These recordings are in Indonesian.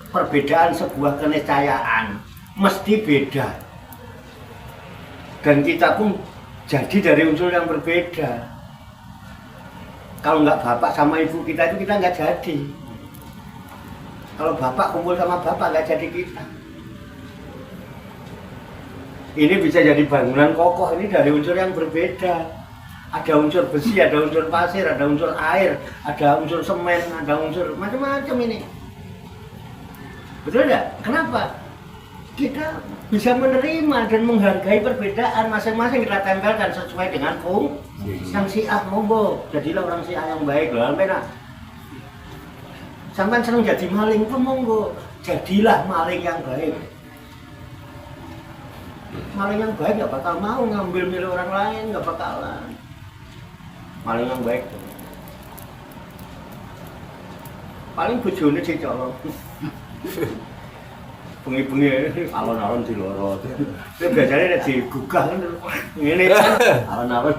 Perbedaan sebuah keniscayaan mesti beda, dan kita pun jadi dari unsur yang berbeda. Kalau nggak bapak sama ibu kita itu kita nggak jadi. Kalau bapak kumpul sama bapak nggak jadi kita. Ini bisa jadi bangunan kokoh ini dari unsur yang berbeda. Ada unsur besi, ada unsur pasir, ada unsur air, ada unsur semen, ada unsur macam-macam ini. Betul tidak? Kenapa? Kita bisa menerima dan menghargai perbedaan masing-masing, kita tempelkan sesuai dengan fungsi yang siap. Monggo, jadilah orang siap yang baik loh. Sampai senang jadi maling pun monggo, jadilah maling yang baik. Maling yang baik nggak bakal mau ngambil milik orang lain, nggak bakalan. Maling yang baik tuh. Paling bojone dicolong. Bengi-bengi alon-alon dilorot. Itu biasanya nek digugah kan ngene alon-alon.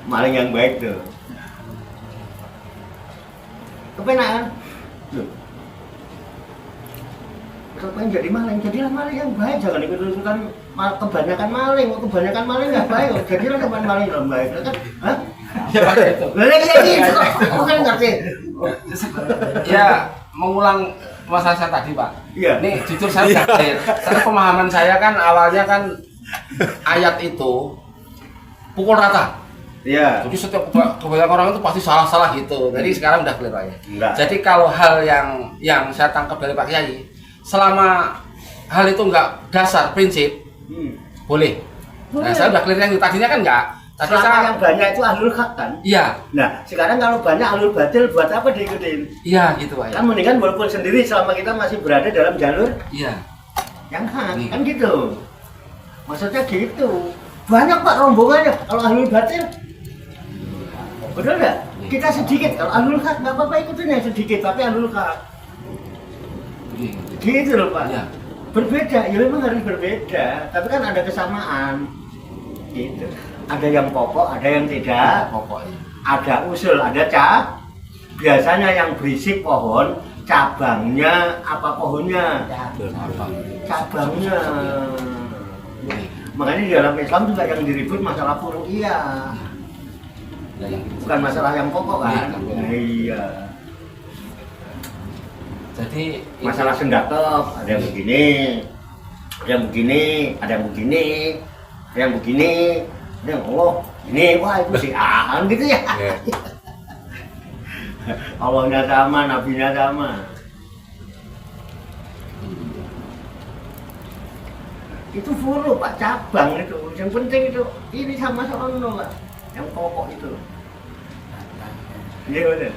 Maling yang baik tuh. Kepenak kan? Kalau pengen jadi maling, jadilah maling yang baik. Jangan ikut-ikutan kebanyakan maling. Kebanyakan maling nggak baik. Jadilah teman maling yang baik, kan? Hah? Ya itu. Bukan ngerti. Ya, mengulang masalah saya tadi, Pak. Iya. Nih, jujur saya ngerti. Saya pemahaman saya kan awalnya kan ayat itu pukul rata. Iya. Jadi setiap kebanyakan orang itu pasti salah-salah gitu. Jadi sekarang udah clear aja. Enggak. Jadi kalau hal yang saya tangkap dari Pak Kiai, selama hal itu enggak dasar prinsip, boleh. Nah, saya udah clear yang tadinya kan enggak. Tapi Selama yang banyak itu ahlul hak kan? Iya. Nah, sekarang kalau banyak ahlul batil, buat apa diikutin? Iya, gitu Pak. Kan mendingan walaupun sendiri selama kita masih berada dalam jalur Iya. yang hak, kan gitu. Maksudnya gitu. Banyak Pak rombongannya kalau ahlul batil. Betul nggak? Kita sedikit, kalau ahlul hak nggak apa-apa ikutin yang sedikit, tapi ahlul hak. Gitu loh Pak. Iya. Berbeda, ya memang harus berbeda. Tapi kan ada kesamaan. Gitu. Ada yang pokok, ada yang tidak. Pokoknya. Ada usul, ada biasanya yang berisik pohon, cabangnya apa pohonnya? Cabangnya. Makanya di dalam Islam juga yang diribut masalah furu'iyah. Bukan masalah yang pokok kan? Iya. Jadi Masalah sendakep, ada yang begini, ada yang begini, ada yang begini, ada yang begini. Ya Allah, ini wah itu si Aham gitu ya. Allahnya sama, nabinya sama. Itu furu Pak, cabang itu. Yang penting itu ini sama sono Pak. Yang pokok itu. Iya benar.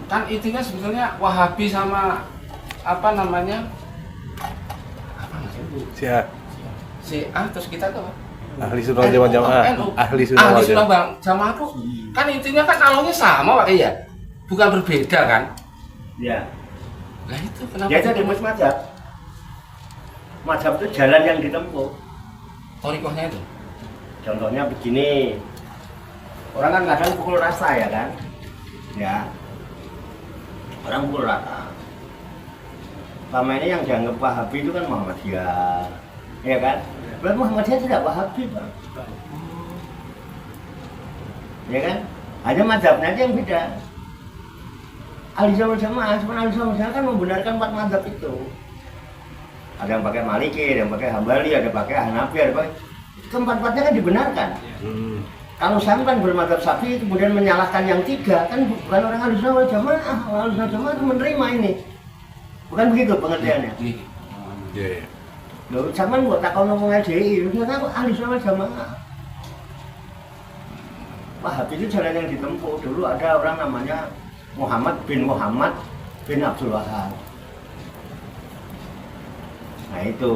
kan intinya sebetulnya Wahabi sama apa namanya? Syiah terus kita tuh ahli sunnah wal jamaah. Ahli sunnah wal jamaah tuh kan intinya kan alurnya sama Pak ya. Bukan berbeda kan? Iya. Nah itu kenapa? Ya itu disebut mazhab. Mazhab itu jalan yang ditempuh. Thariqahnya itu. Contohnya begini. Orang kan kadang pukul rasa ya kan? Ya. Orang pukul rata. Selama ini yang dianggap Wahabi itu kan Muhammadiyah. Ya kan? Berarti Muhammadiyah tidak Wahabi, Bang. Ya kan? Hanya mazhabnya aja yang beda. Ahli sunnah wal jamaah, cuma ahli sunnah wal jamaah kan membenarkan 4 mazhab itu. Ada yang pakai Maliki, ada yang pakai Hambali, ada pakai Hanafi, ada pakai keempat-empatnya kan dibenarkan. Kalau sampean bermadzhab Syafi'i kemudian menyalahkan yang tiga, kan bukan orang Ahlussunnah wal Jamaah. Orang Ahlussunnah wal Jamaah itu menerima ini. Bukan begitu pengertiannya. Iya. Loh, sampean kok takon ngomong LDI, ternyata aku Ahlussunnah wal Jamaah. Wahabi itu jalan yang ditempuh. Dulu ada orang namanya Muhammad bin Abdul Wahab. Nah itu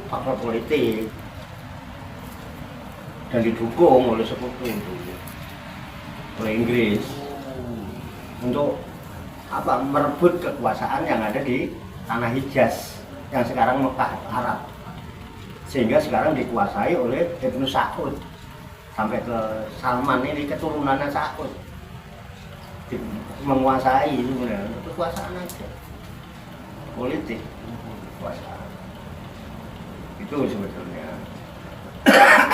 faktor politik dan didukung oleh sekutu itu, oleh Inggris untuk apa merebut kekuasaan yang ada di tanah Hijaz yang sekarang Mekah Arab, sehingga sekarang dikuasai oleh Ibnu Saud sampai ke Salman, ini keturunannya Saud menguasai itu benar kekuasaan aja, politik kekuasaan itu sebetulnya.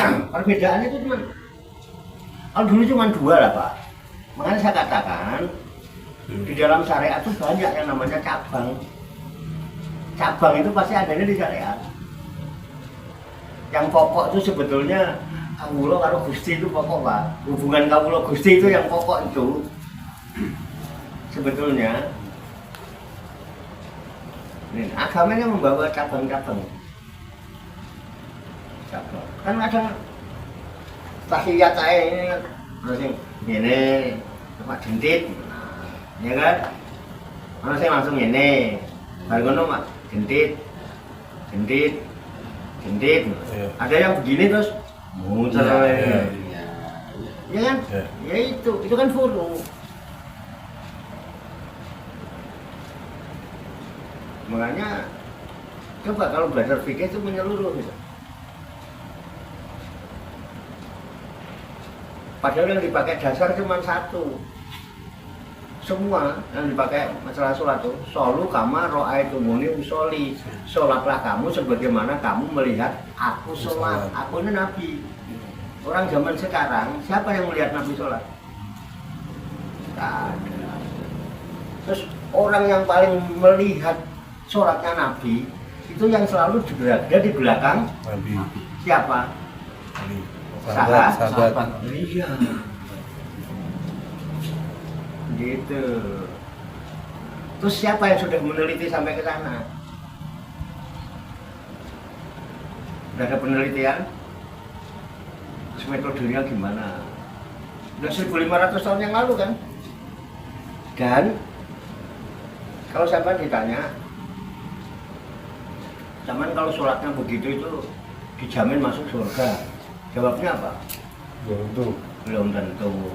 Perbedaannya itu kalau dulu cuma dua lah Pak. Makanya saya katakan di dalam syariat itu banyak yang namanya cabang. Cabang itu pasti adanya di syariat. Yang pokok itu sebetulnya kawula karo Gusti itu pokok Pak. Hubungan kawula Gusti itu yang pokok itu sebetulnya. Ini agamanya membawa cabang-cabang. Kan ada tahiyat saya ini terus ini tempat jentit, ya kan? Mana saya langsung ini, baru ngono mak jentit. Ada yang begini terus muter, ya kan? Ya itu kan furu. Makanya coba kalau belajar fikih itu menyeluruh gitu. Padahal yang dipakai dasar cuma satu. Semua yang dipakai masalah sholat itu solu kama ro'aitumuni usoli. Sholatlah kamu sebagaimana kamu melihat aku sholat. Aku ini Nabi. Orang zaman sekarang siapa yang melihat Nabi sholat? Tidak ada. Terus orang yang paling melihat sholatnya Nabi itu yang selalu berada di belakang Nabi. Siapa? Nabi. Sahabat. Iya. Gitu. Terus siapa yang sudah meneliti sampai ke sana? Sudah ada penelitian? Terus metodenya gimana? Sudah 1500 tahun yang lalu kan? Dan kalau sampai ditanya, zaman kalau sholatnya begitu itu dijamin masuk surga. Jawabnya apa? Belum tentu.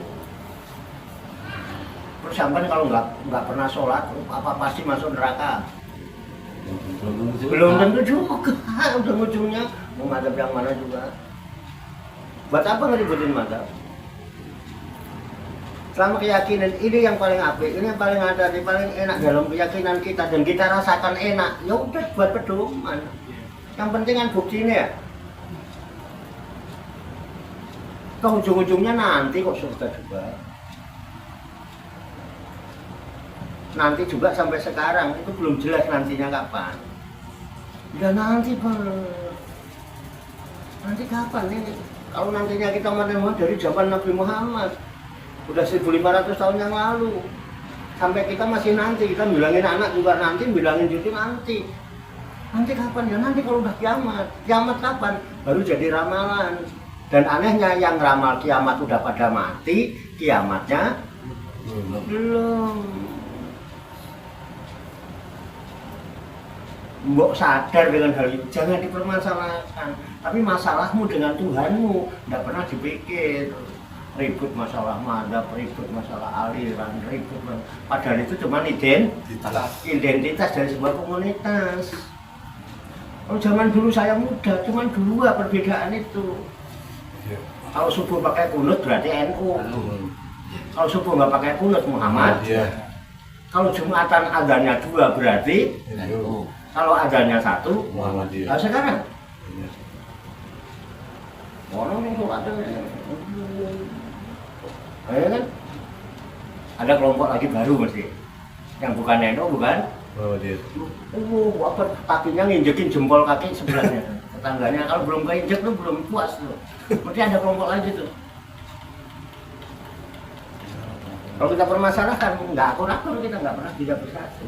Terus sampai kalau nggak pernah sholat, apa pasti masuk neraka? Belum tentu juga. Ujung-ujungnya mau madzhab yang mana juga. Buat apa ngeributin madzhab? Selama keyakinan ini yang paling apik, ini yang paling ada, ini paling enak dalam keyakinan kita dan kita rasakan enak. Ya udah buat pedoman. Yang penting kan buktinya ya. Ke ujung-ujungnya nanti kok surga juga. Nanti juga sampai sekarang itu belum jelas nantinya kapan. Ya nanti Pak. Nanti kapan ini? Kalau nantinya kita menemukan dari zaman Nabi Muhammad udah 1500 tahun yang lalu. Sampai kita masih nanti, kita bilangin anak juga nanti, bilangin cucu nanti. Nanti kapan ya? Nanti kalau udah kiamat. Kiamat kapan? Baru jadi ramalan. Dan anehnya yang ramal kiamat udah pada mati, kiamatnya belum. Mbok sadar dengan hal itu, jangan dipermasalahkan. Tapi masalahmu dengan Tuhanmu tidak pernah dipikir. Ribut masalah madzhab, ribut masalah aliran, ribut. Padahal itu cuma identitas dari sebuah komunitas. Kalau zaman dulu saya muda, cuma dua perbedaan itu. Kalau subuh pakai kunut berarti NU. Kalau subuh nggak pakai kunut Muhammad. Kalau Jumatan adanya dua berarti NU. Kalau adanya satu Muhammadiyah. Nah, sekarang orang yang sholatnya kan ada kelompok lagi baru mesti yang bukan NU bukan Oh dia. Apa kakinya nginjekin jempol kaki sebelahnya tetangganya. Kalau belum keinjek lu belum puas lu. Mesti ada kelompok lagi tuh. Kalau kita permasalahkan, nggak akur-akur, kita nggak pernah bisa bersatu.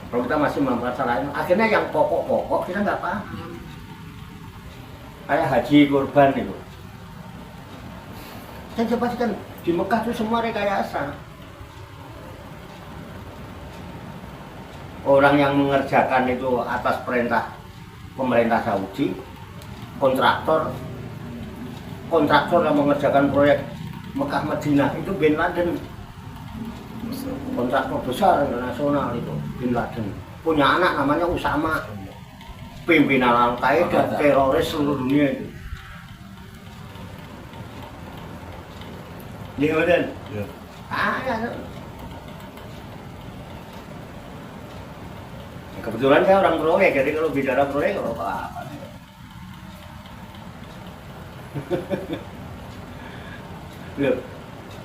Kalau kita masih mempermasalahin, akhirnya yang pokok-pokok kita nggak paham. Kayak haji kurban itu. Saya coba kan di Mekah itu semua rekayasa. Orang yang mengerjakan itu atas perintah pemerintah Saudi, kontraktor yang mengerjakan proyek Mekah Madinah itu Bin Laden, kontraktor besar internasional itu Bin Laden, punya anak namanya Usama, pimpinan Al-Qaeda, teroris seluruh dunia itu. Kemudian, ya. Kebetulan saya orang proyek, jadi kalau bicara proyek kalau apa? Loh,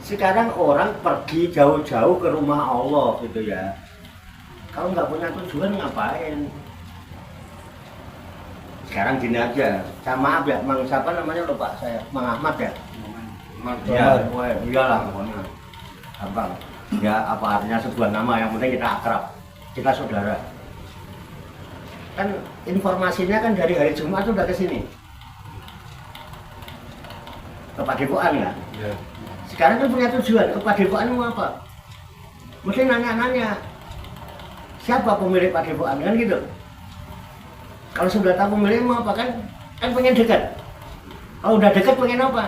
sekarang orang pergi jauh-jauh ke rumah Allah gitu ya. Kalau nggak punya tujuan ngapain? Sekarang gini aja, saya maaf ya, Mang siapa namanya lupa saya, Mang Ahmad ya. Ya, iyalah pokoknya. Gampang. Ya apa artinya sebuah nama, yang penting kita akrab, kita saudara. Kan informasinya kan dari hari Jumat sudah ke sini. Ke Padepokan ya. Ya. Sekarang kan punya tujuan, ke Padepokan mau apa? Mesti nanya-nanya. Siapa pemilik Padepokan kan gitu. Kalau sudah tahu pemilik mau apa kan pengen dekat. Kalau udah dekat pengen apa?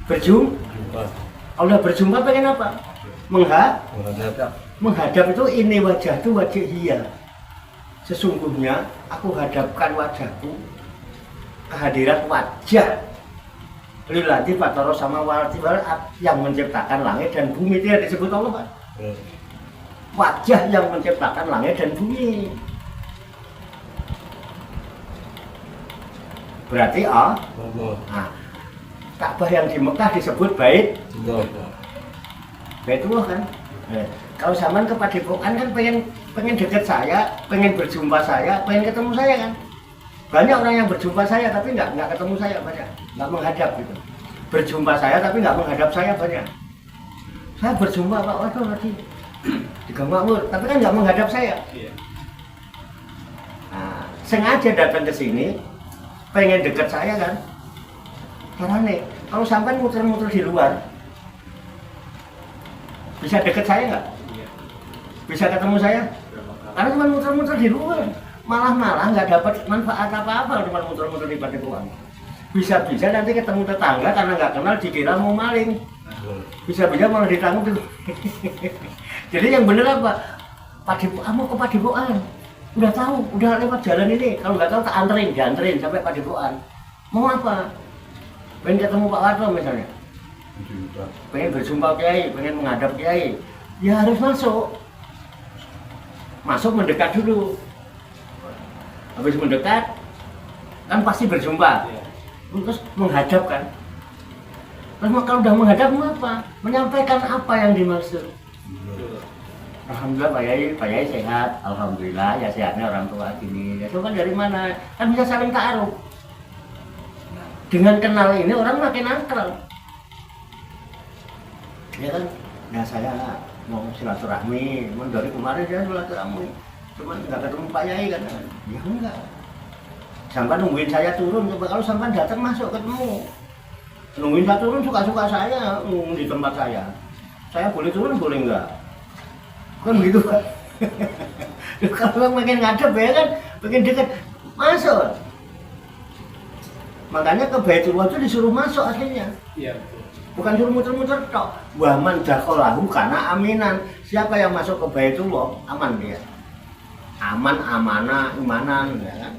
Berjumpa. Kalau udah berjumpa pengen apa? Menghadap itu ini wajah itu wajah iya. Sesungguhnya aku hadapkan wajahku kehadirat wajah lillahi fatara samawati wal ardh yang menciptakan langit dan bumi. Itu yang disebut Allah, Pak. Wajah yang menciptakan langit dan bumi. Berarti nah, Ka'bah yang di Mekah disebut Baitullah kan. Kalau zaman ke Padepokan kan pengen dekat saya, pengen berjumpa saya, pengen ketemu saya kan. Banyak orang yang berjumpa saya tapi nggak ketemu saya banyak, nggak menghadap gitu. Berjumpa saya tapi nggak menghadap saya banyak. Saya berjumpa Pak Waduh tadi di Gang Makmur, tapi kan nggak menghadap saya. Nah, sengaja datang ke sini, pengen dekat saya kan. Karena kalau sampai muter-muter di luar, bisa dekat saya nggak? Bisa ketemu saya? Karena cuma muter-muter di luar, malah nggak dapat manfaat apa-apa cuma muter-muter di Padepokan. Bisa-bisa nanti ketemu tetangga karena nggak kenal dikira mau maling. Bisa-bisa malah ditanggung. Jadi yang bener apa? Padepokan, mau ke Padepokan. Udah tahu, udah lewat jalan ini. Kalau nggak tahu tak dianterin sampai Padepokan. Mau apa? Pengen ketemu Pak Warto misalnya. Pengen berjumpa Kiai, pengen menghadap Kiai. Ya harus masuk. Masuk mendekat dulu. Habis mendekat, kan pasti berjumpa. Terus menghadap kan. Terus kalau udah menghadap mau apa? Menyampaikan apa yang dimaksud. Alhamdulillah Pak Yai sehat. Alhamdulillah ya sehatnya orang tua gini. Itu kan dari mana? Kan bisa saling ta'aruf. Dengan kenal ini orang makin akrab. Ya kan? Ya saya mau silaturahmi. Dari kemarin saya silaturahmi. Cuman nggak ketemu Pak Yai kan? Ya enggak. Sampai nungguin saya turun. Kalau sampai datang masuk ketemu. Nungguin saya turun suka-suka saya di tempat saya. Saya boleh turun boleh enggak? Kan gitu Pak. Kalau makin ngadep ya kan, makin dekat masuk. Makanya ke Baitullah itu disuruh masuk akhirnya. Iya. Bukan suruh muter-muter tok. Wa man dakhalahu kana aminan. Siapa yang masuk ke Baitullah aman dia. Aman, amanah, imanan ya kan.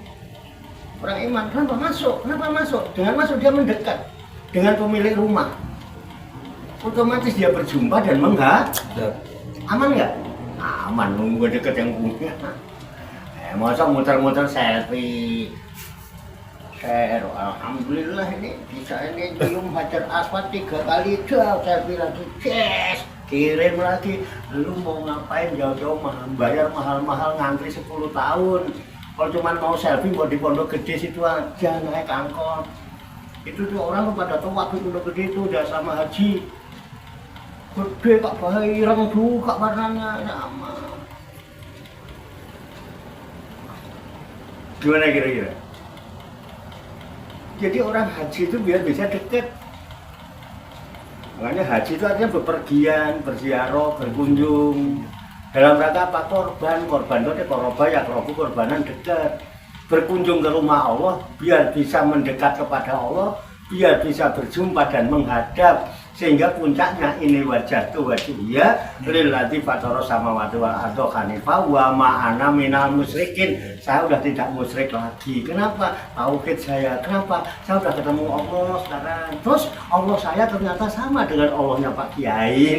Orang iman kenapa masuk? Kenapa masuk? Dengan masuk dia mendekat dengan pemilik rumah. Otomatis dia berjumpa dan menghadap. Aman nggak? Aman, nunggu deket yang punya. Masa muter-muter selfie. Share, alhamdulillah ini bisa ini cium Hajar Aswad 3 kali dah selfie lagi. Yes, kirim lagi. Lu mau ngapain jauh-jauh bayar mahal-mahal ngantri 10 tahun. Kalau cuma mau selfie mau di Pondok Gede situ aja naik angkot. Itu tuh orang pada tahu waktu Pondok Gede itu udah sama haji. Gede kak bahirang juga warnanya sama. Gimana kira-kira? Jadi orang haji itu biar bisa deket. Makanya haji itu artinya bepergian, berziarah, berkunjung. Dalam rangka apa? Korban itu korban ya korbanan dekat. Berkunjung ke rumah Allah biar bisa mendekat kepada Allah, biar bisa berjumpa dan menghadap, sehingga puncaknya ini wajah tu wajhiya lillati fatara samawati wal arda hanifah wa ma ana minal musyrikin. Saya udah tidak musyrik lagi. Kenapa? Tauhid saya. Kenapa? Saya udah ketemu Allah sekarang. Terus Allah saya ternyata sama dengan Allahnya Pak Kiai.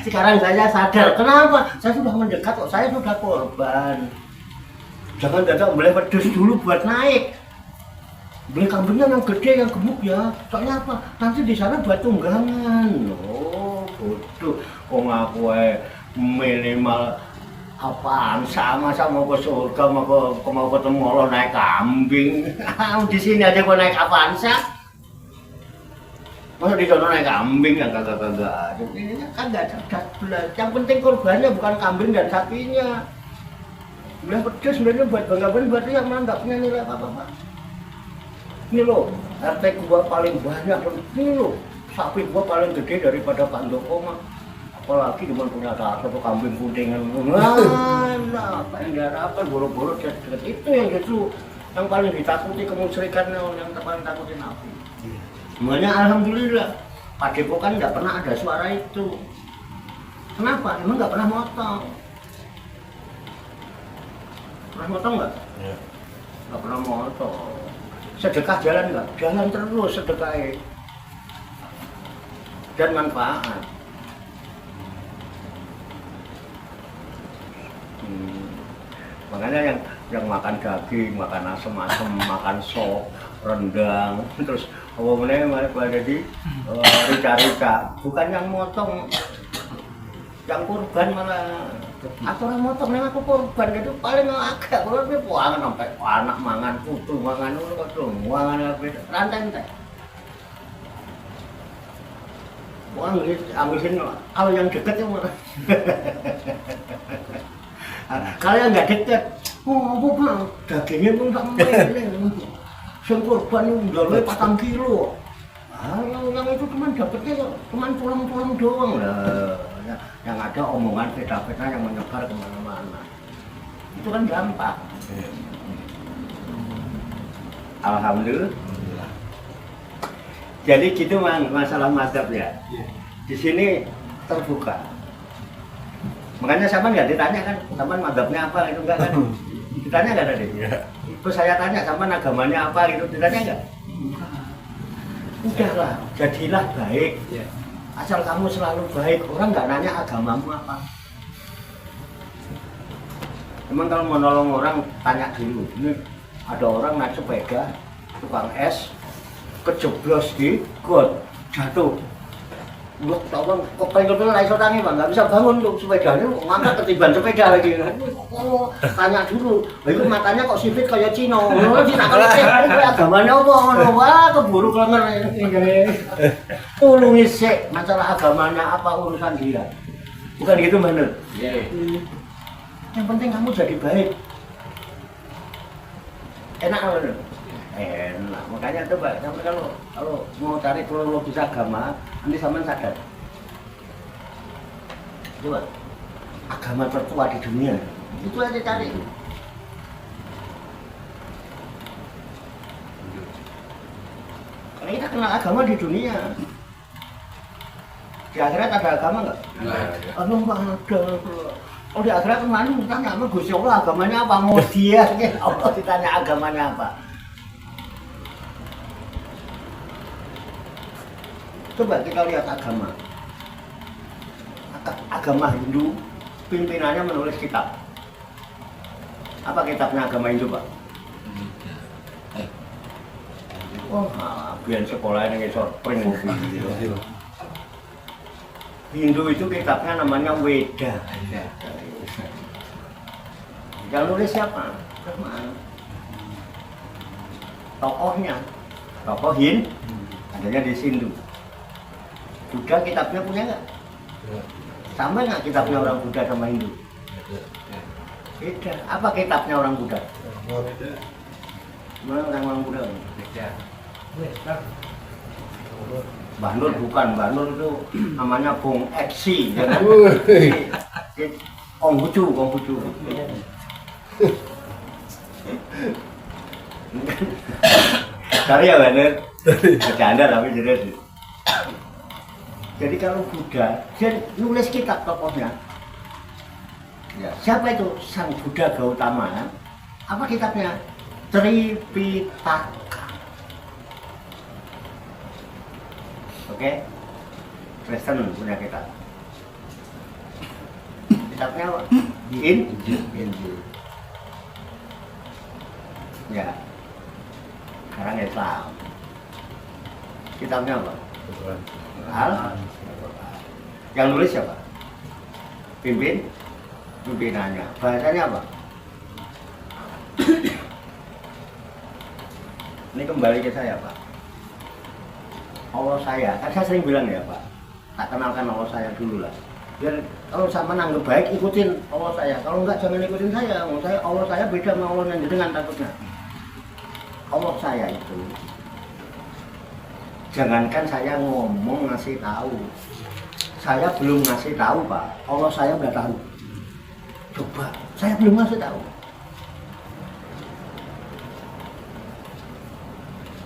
Sekarang saya sadar. Kenapa? Saya sudah mendekat kok. Saya sudah korban. Jangan dadak beli pedes dulu buat naik. Beli kambingnya yang gede, yang gemuk ya. Soalnya apa? Nanti di sana buat tunggangan. Oh, bodoh. Kok ngaku minimal apaan sama ke surga mau ketemu Allah naik kambing. Di sini aja gua naik Avanza. Masa di sana naik kambing yang kagak. Ini kan enggak cerdas. Yang penting korbannya bukan kambing dan sapinya. Beli pedes sebenarnya buat bangga-bangga berarti yang mana enggak punya nilai apa-apa. Ini loh, RT gua paling banyak, ini loh, sapi gua paling gede daripada Pak Ndoko mah. Apalagi cuma punya satu kambing kuningan. Nah, apa yang diharapkan boro-boro deket itu yang justru yang paling ditakuti kemusyrikan yang paling takutin api. Semuanya alhamdulillah, Pak Depo kan nggak pernah ada suara itu. Kenapa? Emang nggak pernah motong. Pernah motong nggak? Ya. Nggak pernah motong. Sedekah jalan nggak? Jalan terus sedekahnya. Dan manfaat. Makanya yang makan daging, makan asem-asem, makan sop, rendang, terus awalnya malah jadi rica-rica. Bukan yang motong, yang kurban malah. Aku orang motong yang aku kurban itu paling agak kalau dia puangan sampai anak mangan putu mangan itu mangan apa rantai. Puang ambilin kalau yang dekat yang mana? Kalau yang nggak dekat, oh apa dagingnya pun tak main. Yang kurban itu jualnya 4 kilo. Yang itu cuma dapetnya cuma pulang-pulang doang lah. Yang ada omongan beda-beda yang menyebar kemana-mana. Itu kan gampang. Alhamdulillah. Jadi gitu masalah mazhab ya. Di sini terbuka. Makanya sama nggak ditanya kan, sama mazhabnya apa itu enggak kan? Ditanya nggak tadi? Terus saya tanya sama agamanya apa gitu, ditanya nggak? Udahlah, jadilah baik. Asal kamu selalu baik, orang nggak nanya agamamu apa. Emang kalau mau nolong orang, tanya dulu. Ini ada orang naik sepeda, tukang es, kejeblos di got, jatuh. Loh, tolong, kok pengen lah iso tangi Pak, nggak bisa bangun tuh sepedanya, ngangkat ketiban sepeda lagi. Oh, tanya dulu, itu matanya kok sipit kayak Cino. Cina kalau agamanya apa? Wah, keburu kelenger. Tulungi sih, masalah agamanya apa urusan dia. Bukan gitu mana? Yang penting kamu jadi baik. Enak loh. Enak, makanya coba sampai kalau mau cari kronologis agama, nanti sampean sadar. Coba agama tertua di dunia, itu aja cari. Karena kita kenal agama di dunia. Di akhirat ada agama nggak? Nggak ada. Oh di akhirat kemana? Tanya sama Gusti Allah agamanya apa? Mau dia, Allah ditanya agamanya apa? Coba kita lihat agama. Agama Hindu, pimpinannya menulis kitab. Apa kitabnya agama Hindu, Pak? Oh, biar sekolah ini ngisor pring gitu. Hindu itu kitabnya namanya Weda. Yang nulis siapa? Brahmana. Tokohnya, tokoh Hindu, adanya di Hindu. Buddha kitabnya punya nggak? Sama nggak kitabnya orang Buddha sama Hindu? Beda. Apa kitabnya orang Buddha? Mana orang Buddha? Mbah Nur bukan, Mbah Nur itu namanya Bung Eksi, ya kan? Konghucu. Cari ya bener, bercanda tapi serius. Jadi kalau Buddha, dia nulis kitab tokohnya. Ya, siapa itu Sang Buddha Gautama kan? Apa kitabnya? Tripitaka. Oke, Kristen punya kitab. Kitabnya apa? Injil. Ya, sekarang Islam. Kitabnya apa? Yang nulis siapa? Pimpinannya. Bahasanya apa? Ini kembali ke saya, Pak. Allah saya, kan saya sering bilang ya, Pak. Tak kenalkan Allah saya dulu lah. Biar kalau sama nanggep baik ikutin Allah saya. Kalau enggak jangan ikutin saya. Allah saya beda sama Allah yang dengan takutnya. Allah saya itu. Jangankan saya ngomong ngasih tahu. Saya belum ngasih tahu, Pak. Allah saya udah tahu. Coba, saya belum ngasih tahu.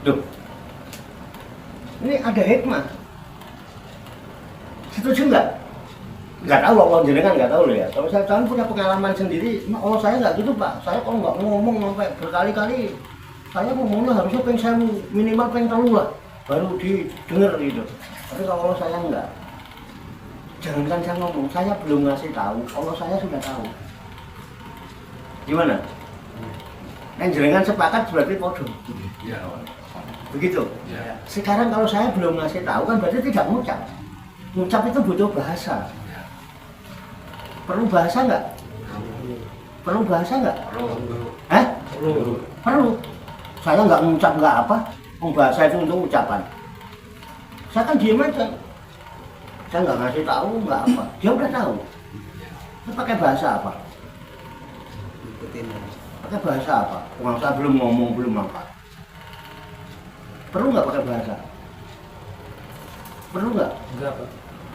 Duh. Ini ada hikmah. Setuju nggak? Nggak tahu, Allah jenengan nggak tahu loh ya. Kalau saya punya pengalaman sendiri, Allah saya nggak gitu, Pak. Saya kalau nggak ngomong sampai berkali-kali, saya ngomongnya harusnya minimal telu lah, baru didengar gitu. Tapi kalau Allah saya nggak. Jangankan saya ngomong, saya belum ngasih tahu, Allah saya sudah tahu. Gimana? Yang jenengan sepakat berarti podo. Begitu. Ya. Sekarang kalau saya belum ngasih tahu kan berarti tidak ngucap. Ngucap itu butuh bahasa. Ya. Perlu bahasa nggak? Perlu bahasa nggak? Perlu. Saya nggak ngucap nggak apa. Bahasa itu untuk ucapan. Saya kan diam aja. Saya nggak ngasih tahu nggak apa. Dia udah tahu. Saya pakai bahasa apa? Pakai bahasa apa? Kalau saya belum ngomong belum apa. Perlu nggak pakai bahasa? Perlu nggak? Enggak, Pak.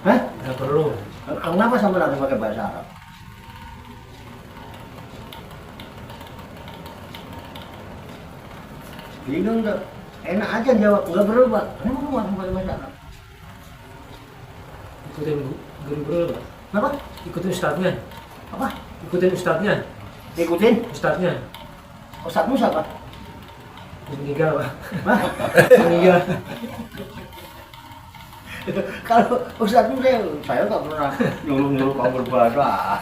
Hah? Enggak perlu. Kenapa sampai harus pakai bahasa Arab? Bingung tuh. Enak aja jawab, nggak perlu, Pak. Kenapa kamu harus pakai bahasa Arab? Ikutin guru-guru, Pak. Kenapa? Ikutin ustadznya. Apa? Ikutin ustadznya. Ikutin? Ustadznya. Ustadzmu siapa? Meninggal, Pak. Hah? Meninggal. Kalau ustadzmu saya nggak pernah nyuruh kamu berbahasa.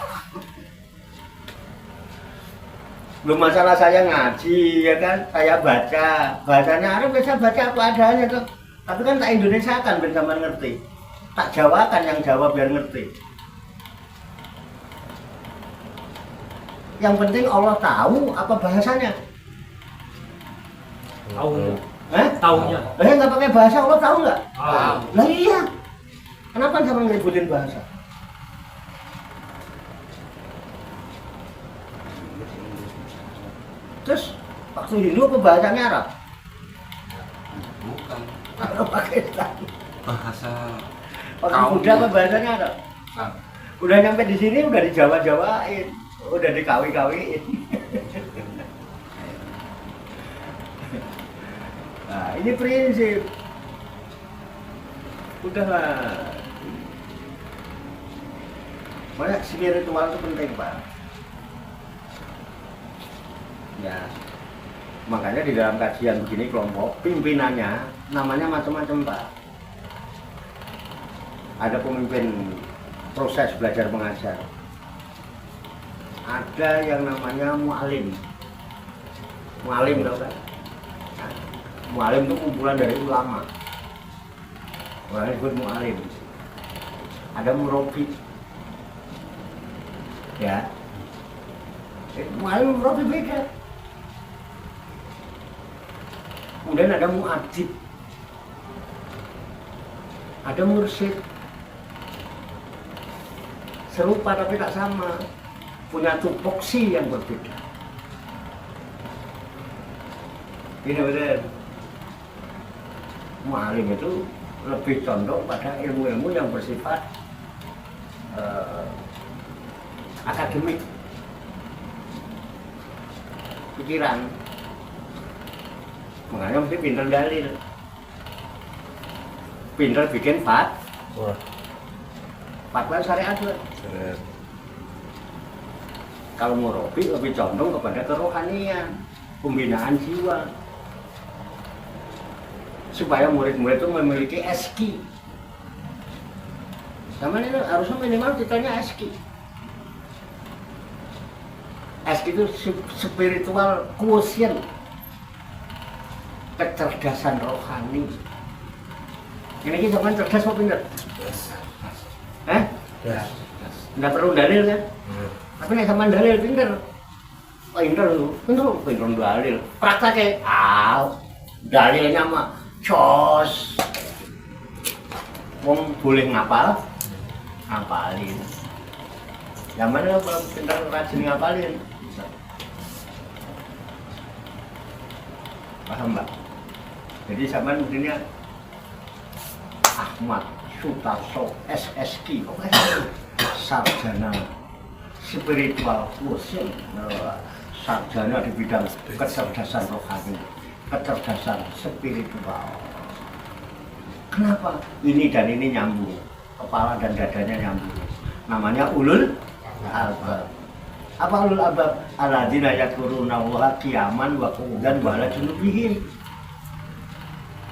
Belum masalah saya ngaji ya kan, saya baca bahasanya Arab, saya baca apa adanya tuh. Tapi kan tak Indonesia kan biar sampean ngerti. Tak Jawa kan yang Jawa biar ngerti. Yang penting Allah tahu apa bahasanya. Taunya. Taunya. Taunya. Nggak pakai bahasa Allah tahu nggak? Tahu. Lah iya. Kenapa sama ngeributin bahasa? Terus waktu Hindu apa bahasanya Arab? Bukan. Arab Pakistan. Bahasa Waktu Buddha apa bahasanya Arab? Udah nyampe di sini udah dijawa-jawain, udah dikawi-kawiin. Nah, ini prinsip. Udahlah. Banyak spiritual itu penting, Pak. Ya. Makanya di dalam kajian begini kelompok pimpinannya namanya macam-macam, Pak. Ada pemimpin proses belajar mengajar. Ada yang namanya mu'alim. Mu'alim tahu kan? Mu'alim itu kumpulan dari ulama. Orang disebut mu'alim. ada murabi. Ya. Malah murabi beda. Kemudian ada muadzib. Ada mursyid. Serupa tapi tak sama. Punya tupoksi yang berbeda. Ini benar. Mu'alim itu lebih condong pada ilmu-ilmu yang bersifat akademik, pikiran. Makanya mesti pinter dalil, pinter bikin fatwa syariat. Kalau murabi lebih condong kepada kerohanian, pembinaan jiwa, supaya murid-murid itu memiliki SQ. Sama ini harusnya minimal titelnya SQ. SQ itu spiritual quotient, kecerdasan rohani. Ini kita kan cerdas apa pinter? Nggak perlu dalil kan? Tapi nek sampean dalil pinter. Pinter dalil. Prakteknya, dalilnya mah cos. Wong boleh ngapalin. Yang mana kalau pinter rajin ngapalin? Paham Mbak? Jadi sampean mestinya Ahmad Sutarso SSK, sarjana spiritual quotient, sarjana di bidang kecerdasan rohani, kecerdasan spiritual. Kenapa? Ini dan ini nyambung, kepala dan dadanya nyambung. Namanya ulul albab. Apa ulul albab? Alladzina yadhkuruna Allaha qiyaman wa qu'udan wa ala junubihim.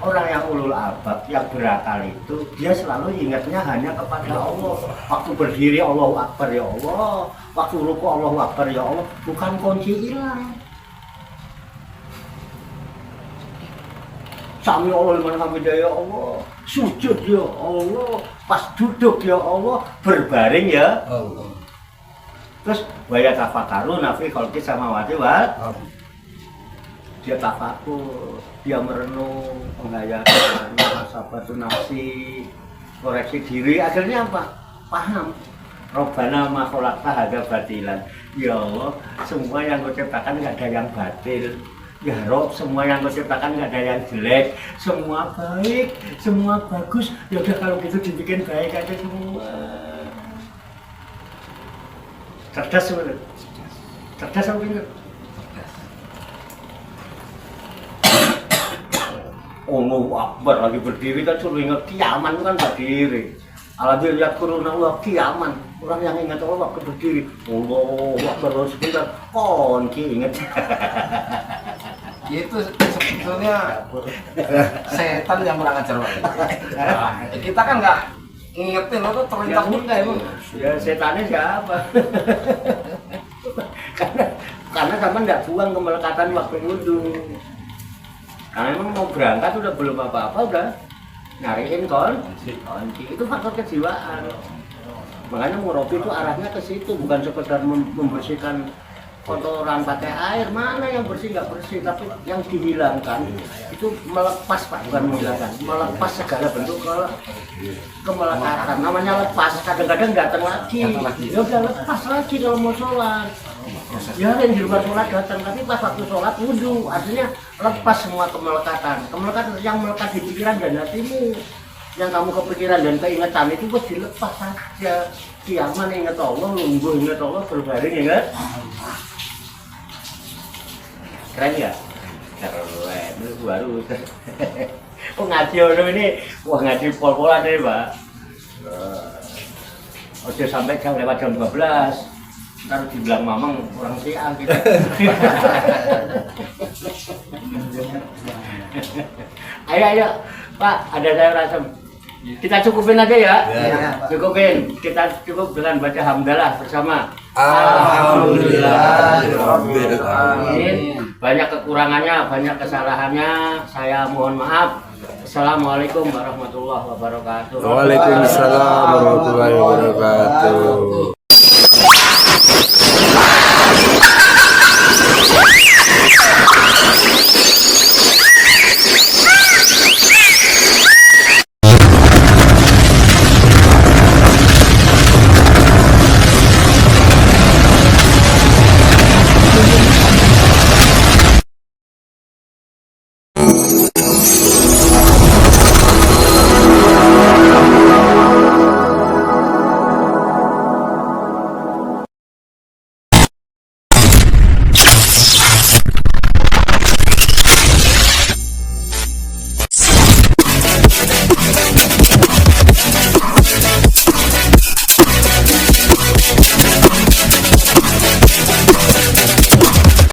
Orang yang ulul albab, yang berakal itu, dia selalu ingatnya hanya kepada Allah. Waktu berdiri Allahu Akbar ya Allah, waktu ruku Allahu Akbar ya Allah, bukan kunci hilang. Sami Allah liman hamidah ya Allah, sujud ya Allah, pas duduk ya Allah, berbaring ya Allah. Terus wa yatafakkaruna fi khalqis samawati wal ardh. Dia tafakur, dia merenung, penghayatan, sabatun nafsi, koreksi diri, akhirnya apa? Paham. Robbana ma khalaqta hadza batilan. Ya Allah, semua yang kau ciptakan nggak ada yang batil. Ya Rob, semua yang kau ciptakan nggak ada yang jelek, semua baik, semua bagus. Ya udah kalau gitu dibikin baik aja semua. Cerdas sebenarnya. Cerdas apa pintar? Allahu Akbar lagi berdiri kan suruh ingat kiaman kan berdiri. Alladzina yadhkuruna Allah qiyaman. Orang yang ingat Allah waktu berdiri. Allahu Akbar sebentar konki ingat. Itu sebetulnya setan yang kurang ajar Pak. Kita kan nggak ngingetin lo tuh terlintas juga emang. Ya setannya siapa? karena kamu nggak buang kemelekatan waktu wudhu. Karena emang mau berangkat udah belum apa-apa udah nyariin kunci. Itu faktor kejiwaan. Makanya murabi itu arahnya ke situ, bukan sekedar membersihkan kotoran pakai air. Mana yang bersih nggak bersih, tapi yang dihilangkan itu melepas Pak, bukan menghilangkan, melepas segala bentuk kemelekatan. Namanya lepas, kadang-kadang datang lagi. Ya udah lepas lagi kalau mau sholat. Ya yang di luar sholat datang, tapi pas waktu sholat wudhu, artinya lepas semua kemelekatan. Kemelekatan yang melekat di pikiran dan hatimu, yang kamu kepikiran dan keingatan itu pun dilepas saja. Kiaman ingat Allah, lungguh ingat Allah, berbaring ingat. Keren ya? Keren, itu baru. Oh ngaji orang ini, wah ngaji pol-polan deh Pak. Oke sampai jam lewat jam 12. Ntar dibilang mamang orang Syiah gitu. Ayo Pak, ada sayur asem. Kita cukupin aja ya. Cukupin. Kita cukup dengan baca hamdalah bersama. Alhamdulillah. Amin. banyak kekurangannya, banyak kesalahannya. Saya mohon maaf. Assalamualaikum warahmatullahi wabarakatuh. Waalaikumsalam warahmatullahi wabarakatuh.